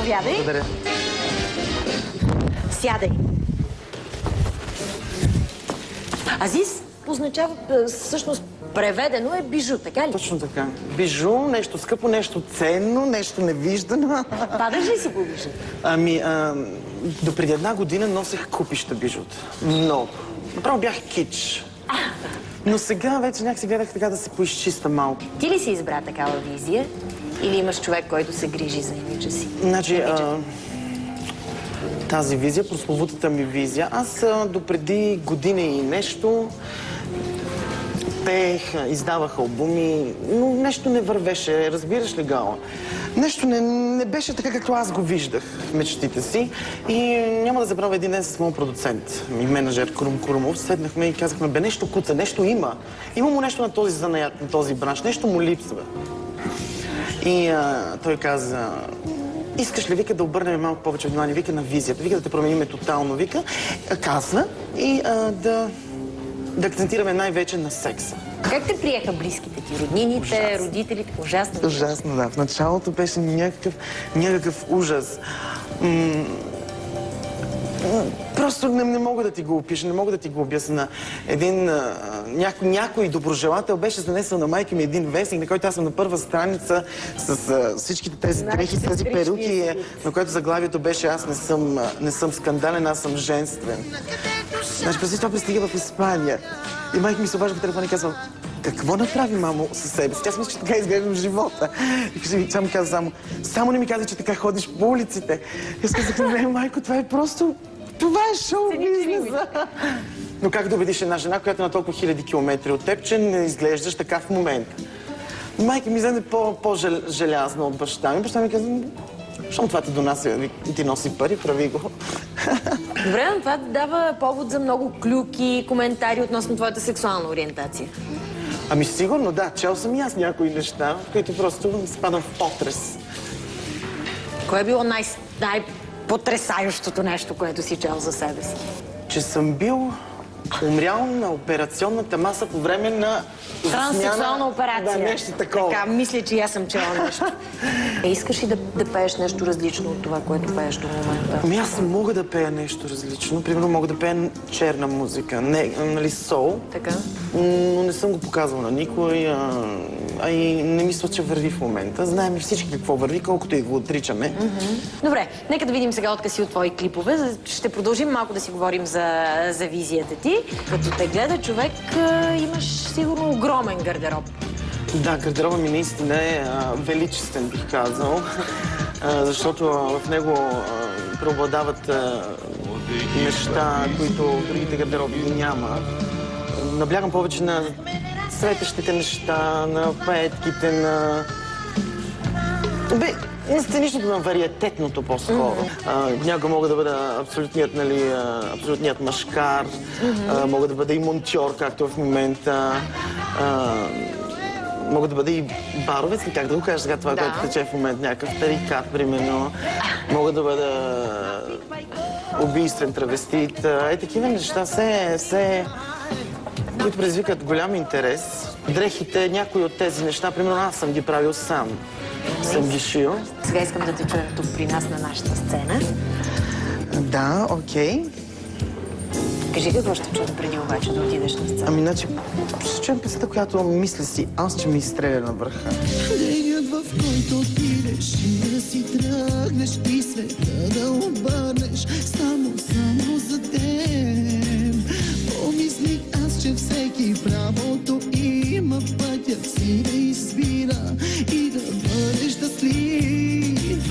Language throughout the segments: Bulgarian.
Заповядай. Благодаря. Сядай. Азис означава, всъщност, преведено е бижу, така ли? Точно така. Бижу, нещо скъпо, нещо ценно, нещо невиждано. Падаш ли си по бижу? Ами, допреди една година носех купища бижута. Много. Направо бях кич. Но сега вече някак си гледах така да се поизчиста малко. Ти ли си избра такава визия? Или имаш човек, който се грижи за имиджа си? Значи, тази визия, прословутата ми визия, аз допреди година и нещо пеех, издавах албуми, но нещо не вървеше, разбираш ли, Гала? Нещо не беше така, както аз го виждах в мечтите си. И няма да забравя един ден с моят продуцент и менеджер Крум Крумов. Седнахме и казахме, бе, нещо куца, нещо има. Има му нещо на този занаят, на този бранш, нещо му липсва. И той каза, искаш ли, вика, да обърнем малко повече внимание, вика, на визията, вика, да те промениме тотално, вика, казва, и да акцентираме най-вече на секса. Как те приеха близките ти? Роднините, родителите? Ужасно. Ужасно, да. В началото беше някакъв ужас. Просто не мога да ти го опиша, не мога да ти го обясня. Някой доброжелател беше занесъл на майка ми един вестник, на който аз съм на първа страница с всичките тези дрехи, тези перуки, на което заглавието беше аз не съм скандален, аз съм женствен. Значи, преди това пристига в Испания. И майка ми се обажда по телефона и казва, какво направи, мамо, със себе си? Тя си мисля, че така изглеждам в живота. И тя ми каза само не ми каза, че така ходиш по улиците. И аз казах, не, майко, това е просто... Това е шоу-бизнеса. Но как да убедиш една жена, която е на толкова хиляди километри от теб, че не изглеждаш така в момента? Майка ми вземе по-желязна от баща ми. Баща ми каза, щом това ти донася и ти носи пари, прави го. Добре, но това дава повод за много клюки, коментари относно твоята сексуална ориентация. Ами сигурно, да. Чел съм и аз някои неща, в които просто спадам в потрес. Кое е било най-потресающото нещо, което си чел за себе си? Че съм бил умрял на операционната маса по време на... Транссексуална операция. Да, нещо такова. Така, мисля, че и аз съм чела нещо. Искаш ли да пееш нещо различно от това, което пееш до момента? Ами аз мога да пея нещо различно. Примерно мога да пея черна музика, нали, сол. Така. Но не съм го показвал на никой, а и не мисля, че върви в момента. Знаем всички какво върви, колкото и го отричаме. Добре, нека да видим сега откъси от твои клипове. Ще продължим малко да си говорим за визията ти. Като те гледа човек, имаш сигурно огромен гардероб. Да, гардероба ми наистина е величествен, бих казал, защото в него преобладават неща, които в другите гардероби няма. Наблягам повече на светещите неща, на паетките, на сценичното, на вариететното по-скоро. Някога мога да бъда абсолютният мъжкар, мога да бъда и монтьор, както в момента. Мога да бъда и баровец, как да го кажа сега това, което тече в момента, някакъв тарикат, примерно. Мога да бъда убийствен травестит. Такива неща, все, които предизвикат голям интерес. Дрехите, някои от тези неща, примерно аз съм ги правил сам. Съм ги шил. Сега искам да те чуем тук при нас на нашата сцена. Да, окей. Кажи какво ще чуем преди обаче да отидеш на сцена. Ами, значи, ще чуем песента, която мисля си, аз ще ми изстреля на върха. Денят, в който отидеш и да си тръгнеш и света да обърнеш само за теб. Помислих аз, че всеки правото има пътят си да избира и да бъде щастлив.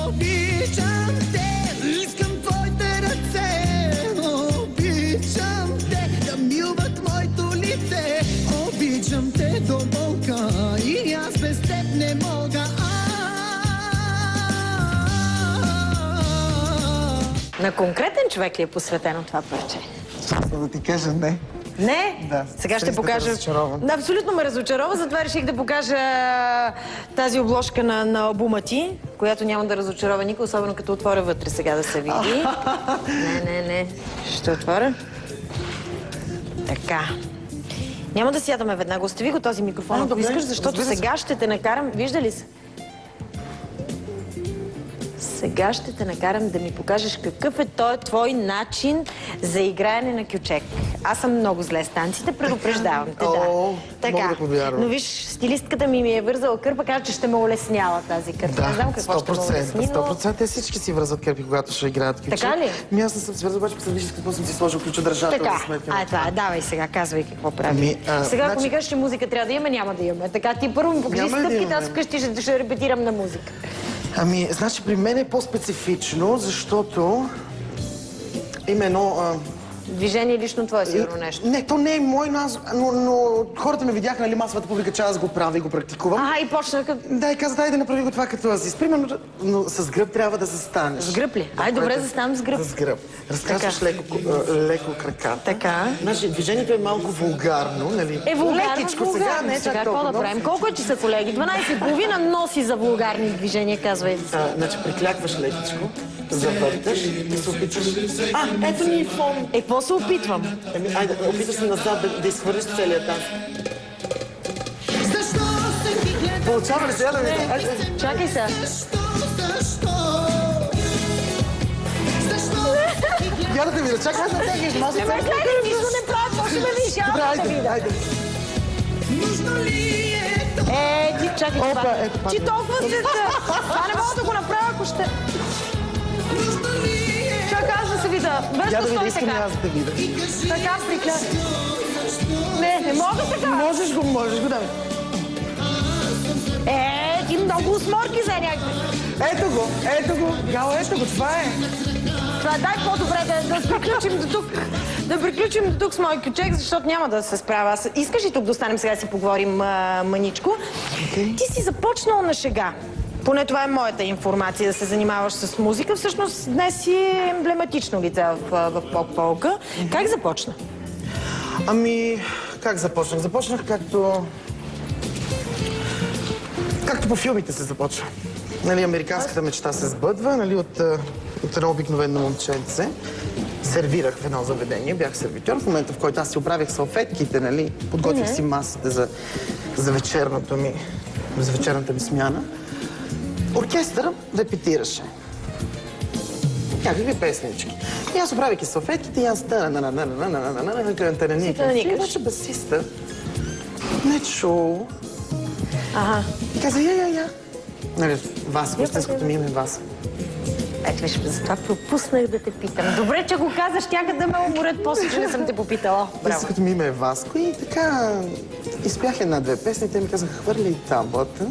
Обичам те, искам твоите ръце. Обичам те, да милват моето лице. Обичам те до болка и аз без теб не мога. На конкретен човек ли е посветено това парче? Честно да ти кажа, не. Не? Да. Сега ще покажа... Абсолютно ме разочарова, затова реших да покажа тази обложка на албума ти, която няма да разочарова никой, особено като отворя вътре сега да се види. Не. Ще отворя. Така. Няма да сядаме веднага. Остави го този микрофон, ако искаш, защото сега ще те накарам... Вижда ли се? Сега ще те накарам да ми покажеш какъв е той твой начин за играене на кючек. Аз съм много зле с танците, предупреждавам те, да. Мога да повярвам. Но виж, стилистката ми е вързала кърпа, каза, че ще ме улеснява тази кърпа. Не знам какво ще ме улесни, но... 100%. Те всички си вързват кърпи, когато ще играят кючек. Така ли? Аз не съм свързал, обаче виж какво съм си сложил ключодържател за сметка. Това е. Давай сега, казвай какво прави. Сега, ако ми кажеш, че музика трябва да имаме, няма да имаме. Така, ти първо ми покажи стъпките, аз вкъщи ще репетирам на музика. Значи при мен е по-специфично, защото има едно... Движение лично твое, сигурно нещо. Не, то не е мой, но хората ме видяха, нали, масовата публика, че аз го правя и го практикувам. И почнаха... Да, и каза, дай да направи го това като Азис. Примерно, но с гръб трябва да застанеш. С гръб ли? Добре, заставам с гръб. С гръб. Разкачваш леко краката. Така. Значи, движението е малко вулгарно, нали? Лекичко сега, не е чак толкова. Какво да правим? Колко е часа, колеги? 12:30 носи за вулгарни движения, казвай. Значи, приклякваш лекичко, завърташ и се опитваш... Ето ми и фон. Какво се опитвам? Айде, опитваш се назад да изхвърлиш целият танц. Получава ли сега да ми... Чакай сега. Я да видя, чакай да тегнеш, маси. Не ме гледай, нищо не правя, какво ще ме видиш? Я да видя. Ти чакай това. Ти толкова се... Това не мога да го направя, ако ще... Чакай, аз да се видя. Бързо стой така. Аз да видя. Така, прикля. Не мога така. Можеш го, да. Ти много усморки за някакви. Ето го. Гало, ето го, това е. Дай по-добре да приключим до тук. Да приключим до тук с мой кючек, защото няма да се справя. Искаш ли тук да останем сега да си поговорим мъничко? Ти си започнал на шега. Поне това е моята информация, да се занимаваш с музика. Всъщност днес си емблематично лице в поп-фолка. Как започна? Как започнах? Започнах както по филмите се започва. Нали, американската мечта се сбъдва, нали, от едно обикновено момченце. Сервирах в едно заведение, бях сервитьор. В момента, в който аз си оправях салфетките, нали, подготвих си масите за вечерната ми смяна. Оркестър репетираше някакви песнички. И аз оправяйки салфетките и аз и обаче басиста не чул. Каза, я. Нали, Васко, истинското ми име е Васко. Ето виж, затова пропуснах да те питам. Добре, че го казаш, тяга да ме уморят, после че не съм те попитала. Истинското ми име е Васко и така изпях една-две песни, те ми казаха, хвърли таблата.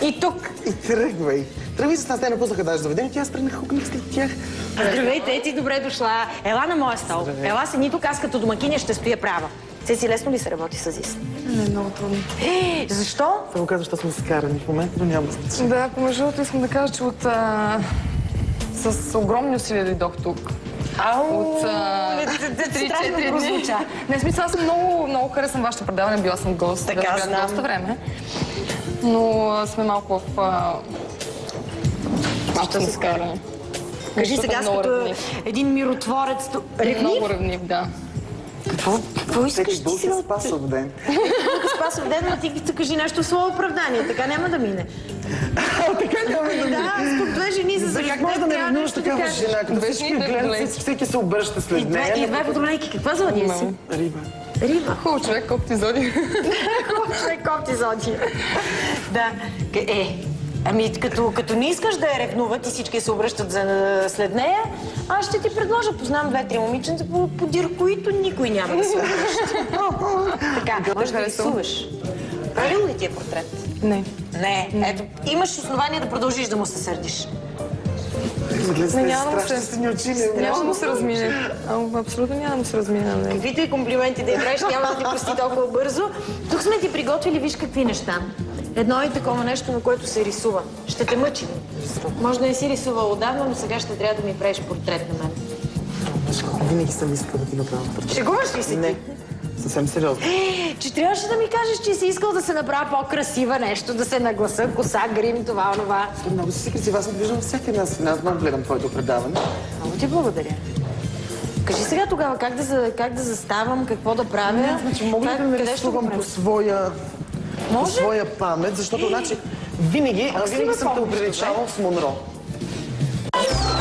И тук. И тръгвай. Тръгвай с нас, те напуснаха даже заведението и аз тръгнах, хукнах след тях. Здравейте, ти добре дошла. Ела на моя стол. Ела седни тук, аз като домакиня ще стоя права. Цеци, лесно ли се работи с Азис? Не, много трудно. Защо? Само казваш, че сме скарани в момента, но няма значение. Да, помежду другото искам да кажа, че с огромни усилия дойдох тук. От 3-4 дни. Не, смисъл, аз много харесвам вашето предаване, била съм гост. Така, знам. Доста време. Но сме малко в... Ще се скараме. Кажи сега, като един миротворец... Ревнив? Много ревнив, да. Какво искаш ти си? Спасов ден. Спасов ден, но ти кажи нещо в своя оправдание. Така няма да мине. Така няма да мине. Да, с тук две жени за как може да не ревнуваш такава жена, като всички гледат, всеки се обръща след нея. И две водолейки. Каква зодия си? Риба. Хубав човек, колко ти зодия. Хубав човек, колко ти зодия. Да. Като не искаш да я ревнуват и всички се обръщат след нея, аз ще ти предложа. Познам 2-3 момиченца, подир които никой няма да се обръща. Така, можеш да рисуваш. Правил ли ти е портрет? Не. Не. Ето, имаш основание да продължиш да му се сърдиш. Няма да му се размине. Абсолютно няма да му се размине. Каквито и комплименти да я правиш, няма да ти прости толкова бързо. Тук сме ти приготвили, виж какви неща. Едно и такова нещо, на което се рисува. Ще те мъчим. Може да не си рисувал отдавна, но сега ще трябва да ми правиш портрет на мен. Винаги съм искал да ти направя портрет. Шегуваш ли си? Не. Съвсем сериозно. Че трябваше да ми кажеш, че си искал да се направя по-красива нещо, да се нагласа, коса, грим, това, онова. Много си красива. Аз не виждам всяка една свина. Аз много гледам твоето предаване. Много ти благодаря. Кажи сега тогава как да заставам, какво да правя. Значи, мога ли да ме рисувам по своя памет, защото значи винаги съм те оприличавал с Монро. Ето.